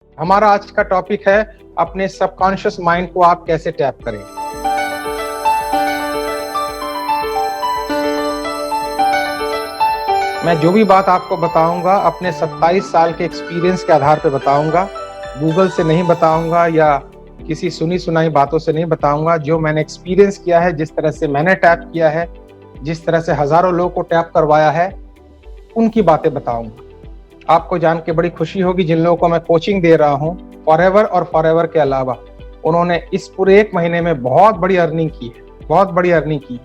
हमारा आज का टॉपिक है अपने सबकॉन्शियस माइंड को आप कैसे टैप करें। मैं जो भी बात आपको बताऊंगा अपने 27 साल के एक्सपीरियंस के आधार पर बताऊंगा। गूगल से नहीं बताऊंगा या किसी सुनी सुनाई बातों से नहीं बताऊंगा। जो मैंने एक्सपीरियंस किया है, जिस तरह से मैंने टैप किया है, जिस तरह से हजारों लोगों को टैप करवाया है, उनकी बातें बताऊंगा। आपको जान के बड़ी खुशी होगी, जिन लोगों को मैं कोचिंग दे रहा हूँ फॉरएवर और फॉरएवर के अलावा, उन्होंने इस पूरे 1 महीने में बहुत बड़ी अर्निंग की है, बहुत बड़ी अर्निंग की।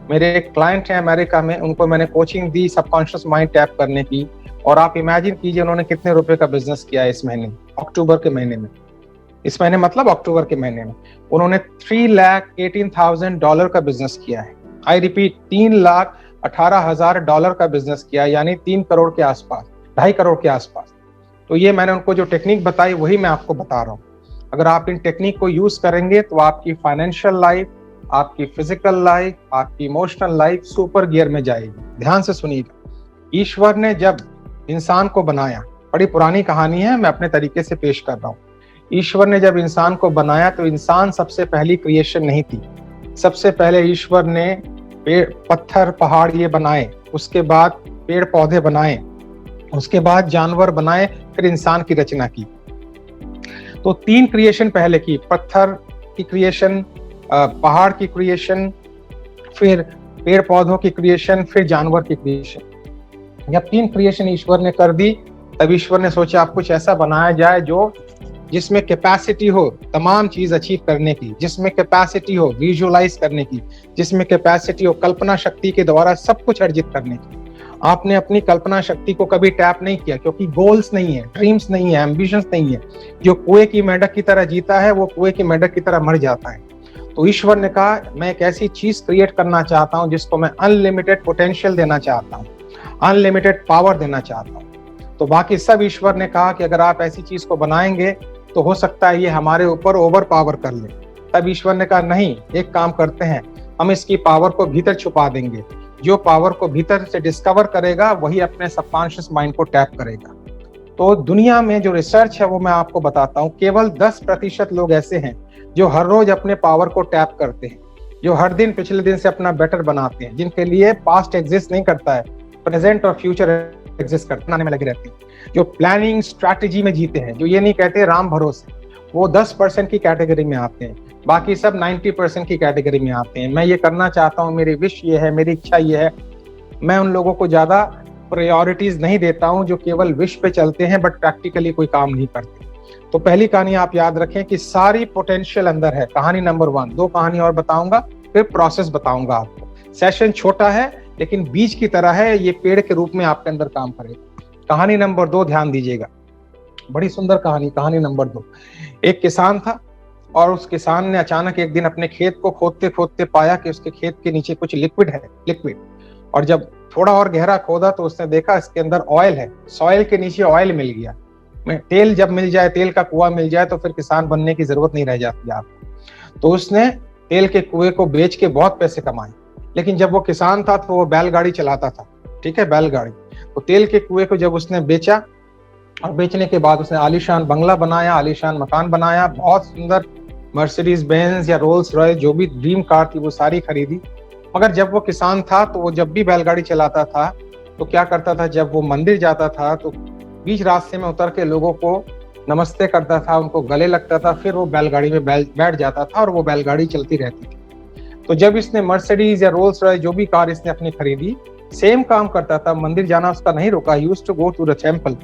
मेरे एक क्लाइंट हैं अमेरिका में, उनको मैंने कोचिंग दी सबकॉन्शियस माइंड टैप करने की, और आप इमेजिन कीजिए उन्होंने कितने रुपए का बिजनेस किया है इस महीने, अक्टूबर के महीने में। इस महीने मतलब अक्टूबर के महीने में उन्होंने $3,18,000 का बिजनेस किया है। आई रिपीट, $3,18,000 का बिजनेस किया, यानी 3 करोड़ के आसपास, 2.5 करोड़ के आसपास। तो ये मैंने उनको जो टेक्निक बताई वही मैं आपको बता रहा हूँ। अगर आप इन टेक्निक को यूज करेंगे तो आपकी फाइनेंशियल लाइफ, आपकी फिजिकल लाइफ, आपकी इमोशनल लाइफ सुपर गियर में जाएगी। ध्यान से सुनिएगा। ईश्वर ने जब इंसान को बनाया, बड़ी पुरानी कहानी है, मैं अपने तरीके से पेश कर रहा हूँ। ईश्वर ने जब इंसान को बनाया तो इंसान सबसे पहली क्रिएशन नहीं थी। सबसे पहले ईश्वर ने पेड़, पत्थर, पहाड़ ये बनाए, उसके बाद पेड़ पौधे बनाए, उसके बाद जानवर बनाए, फिर इंसान की रचना की। तो 3 क्रिएशन पहले की, पत्थर की क्रिएशन, पहाड़ की क्रिएशन, फिर पेड़ पौधों की क्रिएशन, फिर जानवर की क्रिएशन। जब 3 क्रिएशन ईश्वर ने कर दी, तब ईश्वर ने सोचा आप कुछ ऐसा बनाया जाए जो जिसमें कैपेसिटी हो तमाम चीज अचीव करने की, जिसमें कैपेसिटी हो विजुअलाइज करने की, जिसमें कैपेसिटी हो कल्पना शक्ति के द्वारा सब कुछ अर्जित करने की। आपने अपनी कल्पना शक्ति को कभी टैप नहीं किया, क्योंकि गोल्स नहीं है, ड्रीम्स नहीं है, एम्बिशंस नहीं है। जो कुएं की मेंढक की तरह जीता है वो कुएं की मेंढक की तरह मर जाता है। तो ईश्वर ने कहा मैं एक ऐसी चीज क्रिएट करना चाहता हूं जिसको मैं अनलिमिटेड पोटेंशियल देना चाहता हूं, अनलिमिटेड पावर देना चाहता हूं। तो बाकी सब ईश्वर ने कहा कि अगर आप ऐसी चीज को बनाएंगे तो हो सकता है ये हमारे ऊपर ओवर पावर कर ले। तब ईश्वर ने कहा नहीं, एक काम करते हैं, हम इसकी पावर को भीतर छुपा देंगे। जो पावर को भीतर से डिस्कवर करेगा वही अपने सबकॉन्शियस माइंड को टैप करेगा। तो दुनिया में जो रिसर्च है वो मैं आपको बताता हूँ। केवल 10% लोग ऐसे हैं जो हर रोज अपने पावर को टैप करते हैं, जो हर दिन पिछले दिन से अपना बेटर बनाते हैं, जिनके लिए पास्ट एग्जिस्ट नहीं करता है, प्रेजेंट और फ्यूचर एग्जिस्ट करने में लगे रहते हैं, जो प्लानिंग स्ट्रैटेजी में जीते हैं, जो ये नहीं कहते राम भरोसे, वो 10% की कैटेगरी में आते हैं। बाकी सब 90% की कैटेगरी में आते हैं। मैं ये करना चाहता हूँ, मेरी विश ये है, मेरी इच्छा ये है। मैं उन लोगों को ज्यादा प्रायोरिटीज नहीं देता हूँ जो केवल विश पे चलते हैं बट प्रैक्टिकली कोई काम नहीं करते। तो पहली कहानी आप याद रखें कि सारी पोटेंशियल अंदर है। कहानी नंबर 1, 2 कहानी और बताऊंगा, फिर प्रोसेस बताऊंगा आपको। सेशन छोटा है लेकिन बीज की तरह है, ये पेड़ के रूप में आपके अंदर काम करेगा। कहानी नंबर 2 ध्यान दीजिएगा, बड़ी सुंदर कहानी। कहानी नंबर 2, एक किसान था और उस किसान ने अचानक एक दिन अपने खेत को खोदते खोदते पाया कि उसके खेत के नीचे कुछ लिक्विड है, लिक्विड। और जब थोड़ा और गहरा खोदा तो उसने देखा इसके अंदर ऑयल है, सॉइल के नीचे ऑयल मिल गया। तेल जब मिल जाए, तेल का कुआं मिल जाए तो फिर किसान बनने की जरूरत नहीं रह जाती आपको। तो उसने तेल के कुएं को बेच के बहुत पैसे कमाए। लेकिन जब वो किसान था तो वो बैलगाड़ी चलाता था, ठीक है, बैलगाड़ी। तो तेल के कुएं को जब उसने बेचा और बेचने के बाद उसने आलीशान बंगला बनाया, आलीशान मकान बनाया, बहुत सुंदर मर्सिडीज बेंज या रोल्स रॉयस जो भी ड्रीम कार थी वो सारी खरीदी। मगर जब वो किसान था तो वो जब भी बैलगाड़ी चलाता था तो क्या करता था, जब वो मंदिर जाता था तो बीच रास्ते में उतर के लोगों को नमस्ते करता था, उनको गले लगता था, फिर वो बैलगाड़ी में बैठ जाता था और वो बैलगाड़ी चलती रहती थी। तो जब इसने मर्सिडीज या रोल्स रॉयस जो भी कार इसने अपनी खरीदी, सेम काम करता था, मंदिर जाना उसका नहीं रुका, used to go to the temple,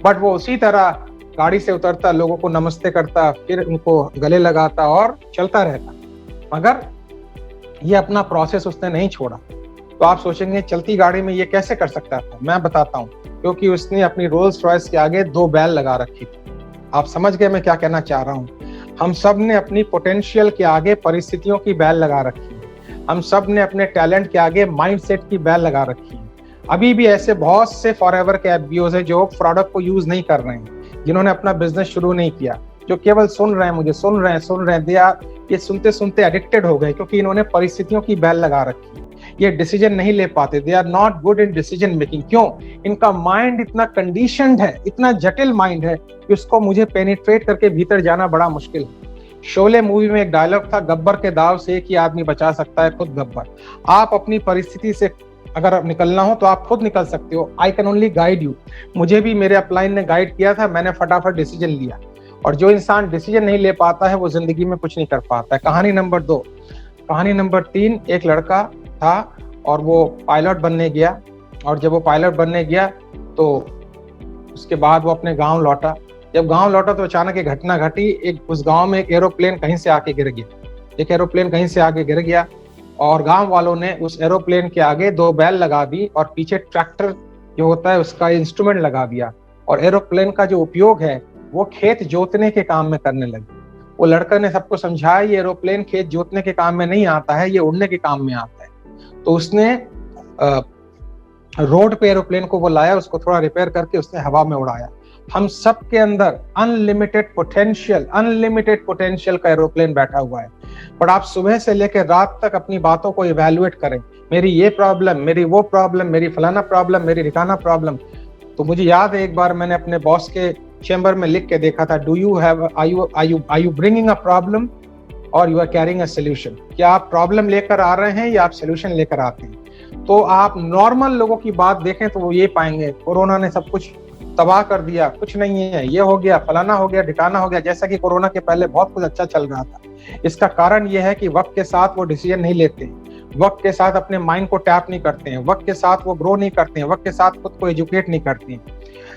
but वो उसी तरह गाड़ी से उतरता, लोगों को नमस्ते करता, फिर उनको गले लगाता और चलता रहता। मगर ये अपना प्रोसेस उसने नहीं छोड़ा। तो आप सोचेंगे चलती गाड़ी में ये कैसे कर सकता था? मैं बताता हूँ, क्योंकि उसने अपनी रोल्स रॉयस के आगे 2 बैल लगा रखी थी। आप समझ गए मैं क्या कहना चाह रहा हूँ? हम सब ने अपनी पोटेंशियल के आगे परिस्थितियों की बैल लगा रखी है। हम सब ने अपने टैलेंट के आगे माइंडसेट की बैल लगा रखी है। अभी भी ऐसे बहुत से फॉरएवर के एफबीओज हैं जो प्रोडक्ट को यूज नहीं कर रहे हैं, जिन्होंने अपना बिजनेस शुरू नहीं किया, जो केवल सुन रहे हैं, मुझे सुन रहे हैं, दे आर ये सुनते सुनते एडिक्टेड हो गए, क्योंकि इन्होंने परिस्थितियों की बैल लगा रखी है। ये डिसीजन नहीं ले पाते, they are not good in decision making. क्यों? इनका माइंड इतना कंडीशनड है, इतना जटिल माइंड है कि उसको मुझे पेनिट्रेट करके भीतर जाना बड़ा मुश्किल है। शोले मूवी में एक डायलॉग था, गब्बर के दाव से एक ही आदमी बचा सकता है, खुद गब्बर। आप अपनी परिस्थिति से अगर निकलना हो तो आप खुद निकल सकते हो। I can only guide you. मुझे भी मेरे अपलाइन ने गाइड किया था, मैंने फटाफट डिसीजन लिया। और जो इंसान डिसीजन नहीं ले पाता है वो जिंदगी में कुछ नहीं कर पाता है। कहानी नंबर 2। कहानी नंबर 3, एक लड़का था और वो पायलट बनने गया। और जब वो पायलट बनने गया तो उसके बाद वो अपने गांव लौटा। जब गांव लौटा तो अचानक एक घटना घटी। उस गांव में एक एरोप्लेन कहीं से आके गिर गया। एक एरोप्लेन कहीं से आके गिर गया और गांव वालों ने उस एरोप्लेन के आगे 2 बैल लगा दी और पीछे ट्रैक्टर जो होता है उसका इंस्ट्रूमेंट लगा दिया। और एरोप्लेन का जो उपयोग है वो खेत जोतने के काम में करने लगे। वो लड़का ने सबको समझाया ये एरोप्लेन खेत जोतने के काम में नहीं आता है, ये उड़ने के काम में आता है। तो उसने रोड पे एरोप्लेन को वो लाया, उसको थोड़ा रिपेयर करके उसने हवा में उड़ाया। हम सब के अंदर अनलिमिटेड पोटेंशियल का एरोप्लेन बैठा हुआ है। पर आप सुबह से लेकर रात तक अपनी बातों को इवैल्यूएट करें, मेरी ये प्रॉब्लम, मेरी वो प्रॉब्लम, मेरी फलाना प्रॉब्लम, मेरी ठिकाना प्रॉब्लम। तो मुझे याद है एक बार मैंने अपने बॉस के चेंबर में लिख के देखा था, are you bringing a problem और you are carrying a solution. क्या आप प्रॉब्लम लेकर आ रहे हैं या आप सोल्यूशन लेकर आते हैं? तो आप नॉर्मल लोगों की बात देखें तो वो ये पाएंगे कोरोना ने सब कुछ तबाह कर दिया, कुछ नहीं है, ये हो गया, फलाना हो गया, ठिकाना हो गया। जैसा कि कोरोना के पहले बहुत कुछ अच्छा चल रहा था। इसका कारण ये है कि वक्त के साथ वो डिसीजन नहीं लेते, वक्त के साथ अपने माइंड को टैप नहीं करते हैं, वक्त के साथ वो ग्रो नहीं करते हैं, वक्त के साथ खुद को एजुकेट नहीं करते हैं।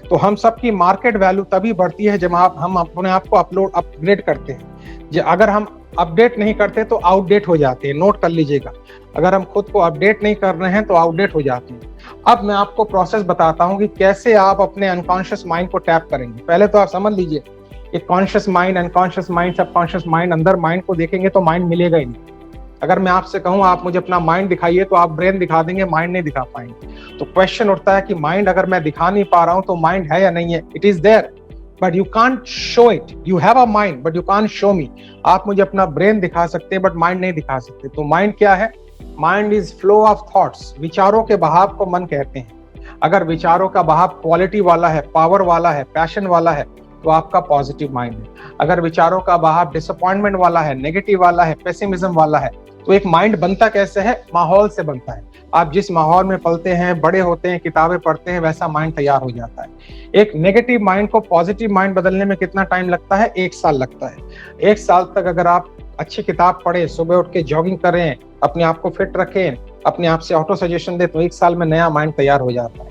तो हम सबकी मार्केट वैल्यू तभी बढ़ती है जब हम अपने आप को अपग्रेड करते हैं। अगर हम अपडेट नहीं करते तो आउटडेट हो जाते हैं। नोट कर लीजिएगा, अगर हम खुद को अपडेट नहीं कर रहे हैं तो आउटडेट हो जाते हैं। अब मैं आपको प्रोसेस बताता हूं कि कैसे आप अपने अनकॉन्शियस माइंड को टैप करेंगे। पहले तो आप समझ लीजिए कि conscious mind, unconscious mind, subconscious mind, अंदर माइंड को देखेंगे तो माइंड मिलेगा ही नहीं। अगर मैं आपसे कहूं आप मुझे अपना माइंड दिखाइए तो आप ब्रेन दिखा देंगे, माइंड नहीं दिखा पाएंगे। तो क्वेश्चन उठता है कि माइंड अगर मैं दिखा नहीं पा रहा हूं तो माइंड है या नहीं है? It is there but you can't show it. You have a mind but you can't show me. आप मुझे अपना ब्रेन दिखा सकते हैं बट माइंड नहीं दिखा सकते। तो माइंड क्या है? Mind is flow of thoughts. विचारों के बहाव को मन कहते हैं। अगर विचारों का बहाव क्वालिटी वाला है, पावर वाला है, पैशन वाला है तो आपका पॉजिटिव माइंड है। अगर विचारों का बहाव डिसअपॉइंटमेंट वाला है, नेगेटिव वाला है, पेसिमिज्म वाला है तो एक माइंड बनता कैसे है? माहौल से बनता है। आप जिस माहौल में पलते हैं, बड़े होते हैं, किताबें पढ़ते हैं, वैसा माइंड तैयार हो जाता है। एक नेगेटिव माइंड को पॉजिटिव माइंड बदलने में कितना टाइम लगता है? 1 साल लगता है। 1 साल तक अगर आप अच्छी किताब पढ़े, सुबह उठ के जॉगिंग करें, अपने आप को फिट रखें, अपने आप से ऑटो सजेशन दे तो 1 साल में नया माइंड तैयार हो जाता है।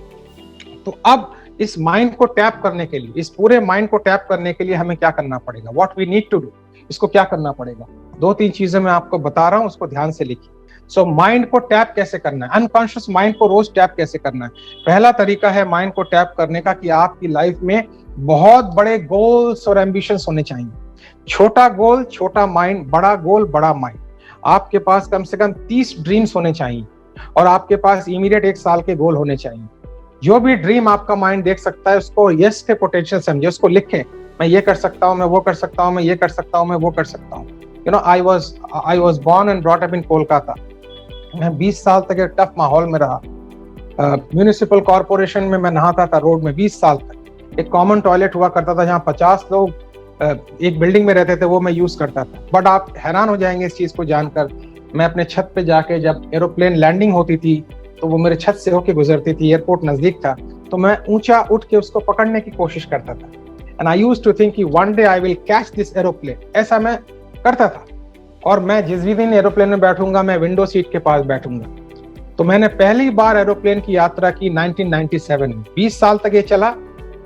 तो अब इस माइंड को टैप करने के लिए, इस पूरे माइंड को टैप करने के लिए हमें क्या करना पड़ेगा? What we need to do. इसको क्या करना पड़ेगा? 2-3 चीजें मैं आपको बता रहा हूं, उसको ध्यान से लिखिए। सो माइंड को टैप कैसे करना है? अनकॉन्शियस माइंड को रोज टैप कैसे करना है? पहला तरीका है माइंड को टैप करने का कि आपकी लाइफ में बहुत बड़े गोल्स और एम्बिशंस होने चाहिए। छोटा गोल, छोटा माइंड, बड़ा गोल, बड़ा माइंड। आपके पास कम से कम 30 ड्रीम्स होने चाहिए और आपके पास इमीडिएट 1 साल के गोल होने चाहिए। जो भी ड्रीम आपका माइंड देख सकता है उसको यस के पोटेंशियल समझे, उसको लिखें। मैं ये कर सकता हूँ, मैं वो कर सकता हूँ, मैं ये कर सकता हूँ, मैं वो कर सकता हूँ। You know, I was born and brought up in Kolkata. मैं 20 साल तक एक टफ माहौल में रहा। म्यूनिसिपल कॉर्पोरेशन में मैं नहाता था रोड में 20 साल तक। एक कॉमन टॉयलेट हुआ करता था जहाँ 50 लोग एक बिल्डिंग में रहते थे, वो मैं यूज करता था। बट आप हैरान हो जाएंगे इस चीज को जानकर, मैं अपने छत पे जाके जब एरोप्लेन लैंडिंग होती थी तो वो मेरे छत से होके गुजरती थी, एयरपोर्ट नजदीक था, तो मैं ऊंचा उठ के उसको पकड़ने की कोशिश करता था। And I used to think कि one day I will catch this aeroplane. ऐसा मैं करता था। और मैं जिस भी दिन एरोप्लेन में बैठूंगा मैं विंडो सीट के पास बैठूंगा। तो मैंने पहली बार एरोप्लेन की यात्रा की 1997 में। 20 साल तक ये चला,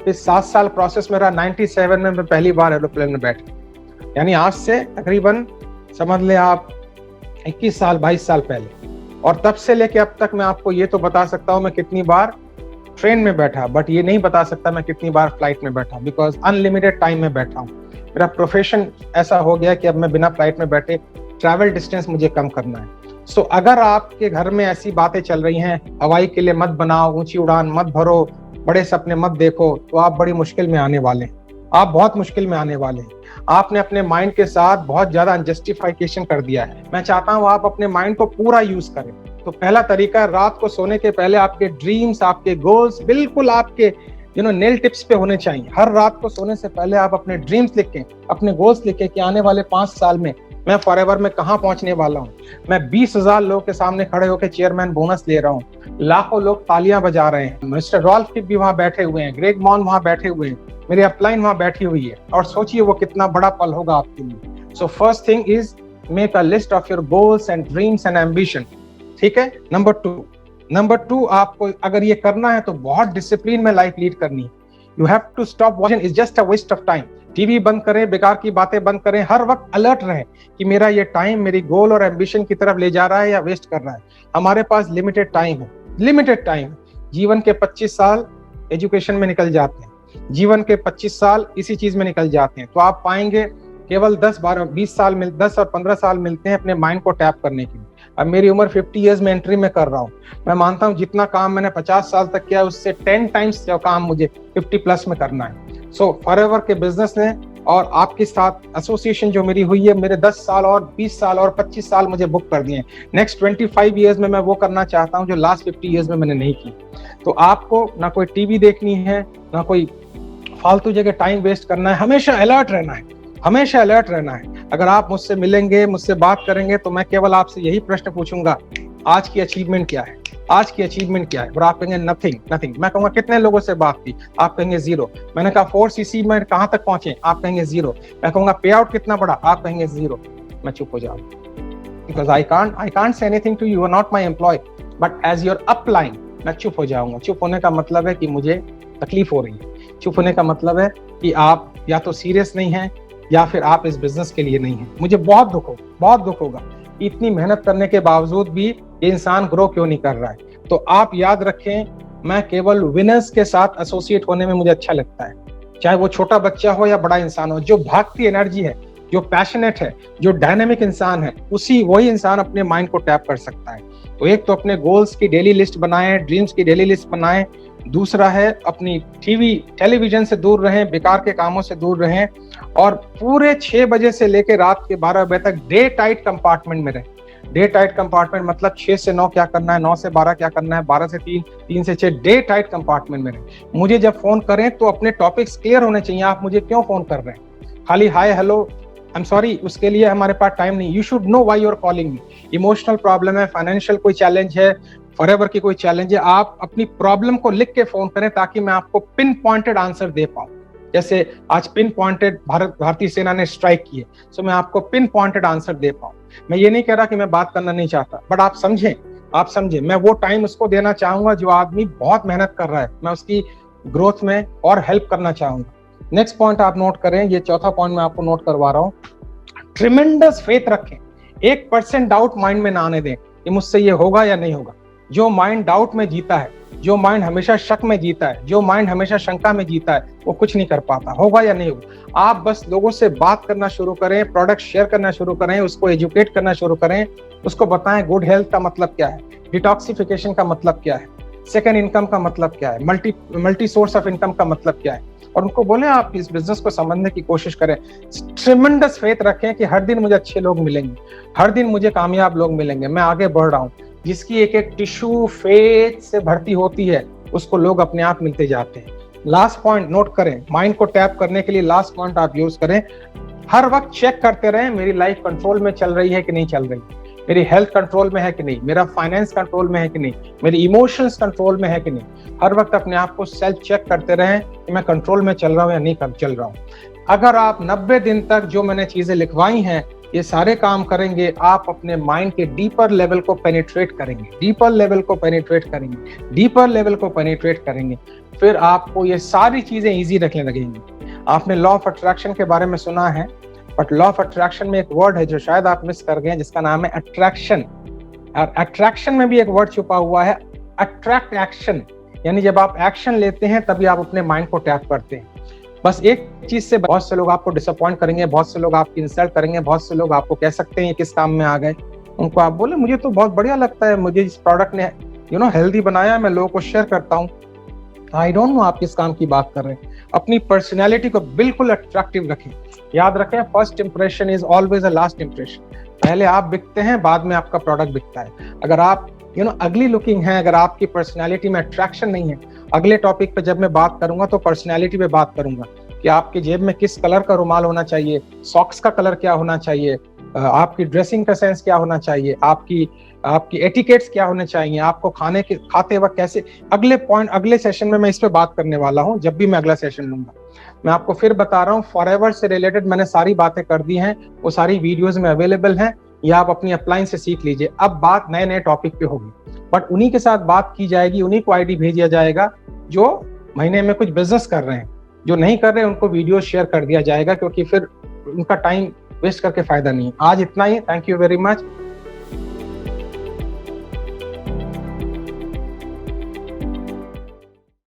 फिर 7 साल प्रोसेस मेरा। 97 में मैं पहली बार एरोप्लेन में बैठा, यानी आज से तकरीबन समझ ले आप 21 साल 22 साल पहले। और तब से लेके अब तक मैं आपको ये तो बता सकता हूँ मैं कितनी बार ट्रेन में बैठा, बट ये नहीं बता सकता मैं कितनी बार फ्लाइट में बैठा, बिकॉज अनलिमिटेड टाइम में बैठा हूँ। मेरा प्रोफेशन ऐसा हो गया कि अब मैं बिना फ्लाइट में बैठे ट्रैवल डिस्टेंस मुझे कम करना है। सो अगर आपके घर में ऐसी बातें चल रही हैं, हवाई के लिए मत बनाओ, ऊंची उड़ान मत भरो, बड़े सपने मत देखो, तो आप बड़ी मुश्किल में आने वाले हैं। आप बहुत मुश्किल में आने वाले हैं। आपने अपने माइंड के साथ बहुत ज्यादा अनजस्टिफिकेशन कर दिया है। मैं चाहता हूं आप अपने माइंड को पूरा यूज करें। तो पहला तरीका, रात को सोने के पहले आपके ड्रीम्स, आपके गोल्स बिल्कुल आपके नेल टिप्स पे होने चाहिए। हर रात को सोने से पहले आप अपने ड्रीम्स लिखें, अपने गोल्स लिखें कि आने वाले 5 साल में मैं फॉरएवर में कहाँ पहुंचने वाला हूँ। मैं 20,000 लोगों के सामने खड़े होकर चेयरमैन बोनस ले रहा हूँ, लाखों लोग तालियां बजा रहे हैं, मिस्टर रॉल्फ भी वहां बैठे हुए हैं, ग्रेग मॉन वहां बैठे हुए हैं, मेरी अपलाइन वहां बैठी हुई है, और सोचिए वो कितना बड़ा पल होगा आपके लिए। So first thing is make a list of your goals and dreams and ambition. ठीक है। नंबर टू आपको अगर ये करना है तो बहुत डिसिप्लिन में लाइफ लीड करनी है। You have to stop watching, is just a waste of time. TV बंद करें, बेकार की बातें बंद करें, हर वक्त अलर्ट रहें कि मेरा ये टाइम मेरी गोल और एम्बिशन की तरफ ले जा रहा है या वेस्ट कर रहा है। हमारे पास लिमिटेड टाइम है, लिमिटेड टाइम। जीवन के 25 साल एजुकेशन में निकल जाते हैं, जीवन के 25 साल इसी चीज में निकल जाते हैं। तो आप पाएंगे केवल 10, 12, 20 साल 10 और 15 साल मिलते हैं अपने माइंड को टैप करने के लिए। अब मेरी उम्र 50 इयर्स में एंट्री में कर रहा हूँ। मैं मानता हूँ जितना काम मैंने 50 साल तक किया उससे 10 टाइम्स जो काम मुझे 50 प्लस में करना है। सो फॉरएवर के बिजनेस ने और आपके साथ एसोसिएशन जो मेरी हुई है, मेरे 10 साल और 20 साल और 25 साल मुझे बुक कर दिए। नेक्स्ट 25 इयर्स में मैं वो करना चाहता हूँ जो लास्ट 50 इयर्स में मैंने नहीं की। तो आपको ना कोई टीवी देखनी है, ना कोई फालतू जगह टाइम वेस्ट करना है, हमेशा अलर्ट रहना है, हमेशा अलर्ट रहना है। अगर आप मुझसे मिलेंगे, मुझसे बात करेंगे तो मैं केवल आपसे यही प्रश्न पूछूंगा, आज की अचीवमेंट क्या है, आज की अचीवमेंट क्या है। और आप कहेंगे नथिंग। मैं कहूंगा कितने लोगों से बात की, आप कहेंगे 0। मैंने कहा 4cc में कहां तक पहुंचे, आप कहेंगे 0। मैं कहूंगा पे आउट कितना बड़ा, आप कहेंगे 0। मैं चुप हो जाऊंगा, because I can't say anything to you, are not my employ, but as your upline मैं चुप हो जाऊंगा। चुप होने का मतलब है कि मुझे तकलीफ हो रही है, चुप होने का मतलब है कि आप या तो सीरियस नहीं हैं या फिर आप इस बिजनेस के लिए नहीं हैं। मुझे बहुत दुख होगा इतनी मेहनत करने के बावजूद भी ये इंसान ग्रो क्यों नहीं कर रहा है। तो आप याद रखें, मैं केवल विनर्स के साथ एसोसिएट होने में मुझे अच्छा लगता है, चाहे वो छोटा बच्चा हो या बड़ा इंसान हो। जो भागती एनर्जी है, जो पैशनेट है, जो डायनेमिक इंसान है, वही इंसान अपने माइंड को टैप कर सकता है। तो एक तो अपने गोल्स की डेली लिस्ट बनाएं, ड्रीम्स की डेली लिस्ट बनाएं। दूसरा है अपनी टेलीविजन से दूर रहें, बेकार के कामों से दूर रहें, और पूरे 6 बजे से लेकर रात के 12 बजे तक डे टाइट कंपार्टमेंट में रहें। डे टाइट कंपार्टमेंट मतलब 6 से 9 क्या करना है, 9 से 12 क्या करना है, 12 से 3, 3 से 6, डे टाइट कंपार्टमेंट में रहें। मुझे जब फोन करें तो अपने टॉपिक्स क्लियर होने चाहिए। आप मुझे क्यों फोन कर रहे हैं, खाली hi hello, I am sorry, उसके लिए हमारे पास टाइम नहीं। You should know why you are calling me. Emotional problem है, फाइनेंशियल कोई चैलेंज है, फॉरएवर की कोई चैलेंज है, आप अपनी प्रॉब्लम को लिख के फोन करें ताकि मैं आपको पिन पॉइंटेड आंसर दे पाऊं। जैसे आज पिन पॉइंटेड भारतीय सेना ने स्ट्राइक की है, सो मैं आपको पिन पॉइंटेड आंसर दे पाऊं। मैं ये नहीं कह रहा कि मैं बात करना नहीं चाहता, बट आप समझें, मैं वो टाइम उसको देना चाहूंगा जो आदमी बहुत मेहनत कर रहा है, मैं उसकी ग्रोथ में और हेल्प करना चाहूंगा। नेक्स्ट पॉइंट आप नोट करें, ये चौथा पॉइंट मैं आपको नोट करवा रहा हूँ। ट्रिमेंडस फेथ रखें, 1% डाउट माइंड में ना आने दें कि मुझसे ये होगा या नहीं होगा। जो माइंड डाउट में जीता है, जो माइंड हमेशा शक में जीता है, जो माइंड हमेशा शंका में जीता है, वो कुछ नहीं कर पाता, होगा या नहीं होगा। आप बस लोगों से बात करना शुरू करें, प्रोडक्ट शेयर करना शुरू करें, उसको एजुकेट करना शुरू करें, उसको बताएं गुड हेल्थ का मतलब क्या है, डिटॉक्सिफिकेशन का मतलब क्या है, सेकंड इनकम का मतलब क्या है, मल्टी सोर्स ऑफ इनकम का मतलब क्या है, और उनको बोले आप इस बिजनेस को समझने की कोशिश करें। ट्रिमेंडस फेथ रखें कि हर दिन मुझे अच्छे लोग मिलेंगे, हर दिन मुझे कामयाब लोग मिलेंगे, मैं आगे बढ़ रहा हूँ। जिसकी एक एक टिश्यू फेथ से भर्ती होती है उसको लोग अपने आप मिलते जाते हैं। लास्ट पॉइंट नोट करें, माइंड को टैप करने के लिए लास्ट पॉइंट आप यूज करें, हर वक्त चेक करते रहें मेरी लाइफ कंट्रोल में चल रही है कि नहीं चल रही, मेरी हेल्थ कंट्रोल में है कि नहीं, मेरा फाइनेंस कंट्रोल में है कि नहीं, मेरी इमोशंस कंट्रोल में है कि नहीं। हर वक्त अपने आप को सेल्फ चेक करते रहें कि मैं कंट्रोल में चल रहा हूं या नहीं चल रहा हूं। अगर आप 90 दिन तक जो मैंने चीजें लिखवाई हैं ये सारे काम करेंगे, आप अपने माइंड के डीपर लेवल को पेनिट्रेट करेंगे, डीपर लेवल को पेनिट्रेट करेंगे, फिर आपको ये सारी चीजें इजी रखने लगेंगी। आपने लॉ ऑफ अट्रैक्शन के बारे में सुना है, बट लॉ ऑफ अट्रैक्शन में एक वर्ड है जो शायद आप मिस कर गए, जिसका नाम है अट्रैक्शन। और अट्रैक्शन में भी एक वर्ड छुपा हुआ है, अट्रैक्ट एक्शन, यानी जब आप एक्शन लेते हैं तभी आप अपने माइंड को टैप करते हैं। बस एक चीज से बहुत से लोग आपको डिसअपॉइंट करेंगे, बहुत से लोग आपकी इंसल्ट करेंगे, बहुत से लोग आपको कह सकते हैं किस काम में आ गए। उनको आप बोले मुझे तो बहुत बढ़िया लगता है, मुझे इस प्रोडक्ट ने हेल्दी बनाया, मैं लोगों को शेयर करता हूँ। आई डोंट नो आप किस काम की बात कर रहे हैं। अपनी पर्सनैलिटी को बिल्कुल अट्रैक्टिव रखें। याद रखें, first impression is always a last impression. पहले आप बिकते हैं, बाद में आपका प्रोडक्ट बिकता है। अगर आप अगली लुकिंग है, अगर आपकी पर्सनैलिटी में अट्रैक्शन नहीं है, अगले टॉपिक पे जब मैं बात करूंगा तो पर्सनैलिटी पे बात करूंगा कि आपकी जेब में किस कलर का रुमाल होना चाहिए, सॉक्स का कलर क्या होना चाहिए, आपकी ड्रेसिंग का सेंस क्या होना चाहिए, आपकी एटिकेट्स क्या होने चाहिए, आपको खाते वक्त कैसे, अगले सेशन में मैं इस पे बात करने वाला हूं। जब भी मैं अगला सेशन लूंगा, मैं आपको फिर बता रहा हूँ, फॉरएवर से रिलेटेड मैंने सारी बातें कर दी हैं, वो सारी वीडियोस में अवेलेबल हैं, या आप अपनी अपलाइन से सीख लीजिए। अब बात नए नए टॉपिक पे होगी, बट उन्हीं के साथ बात की जाएगी, उन्हीं को आईडी भेजा जाएगा जो महीने में कुछ बिजनेस कर रहे हैं। जो नहीं कर रहे उनको वीडियो शेयर कर दिया जाएगा, क्योंकि फिर उनका टाइम वेस्ट करके फायदा नहीं है। आज इतना ही, थैंक यू वेरी मच।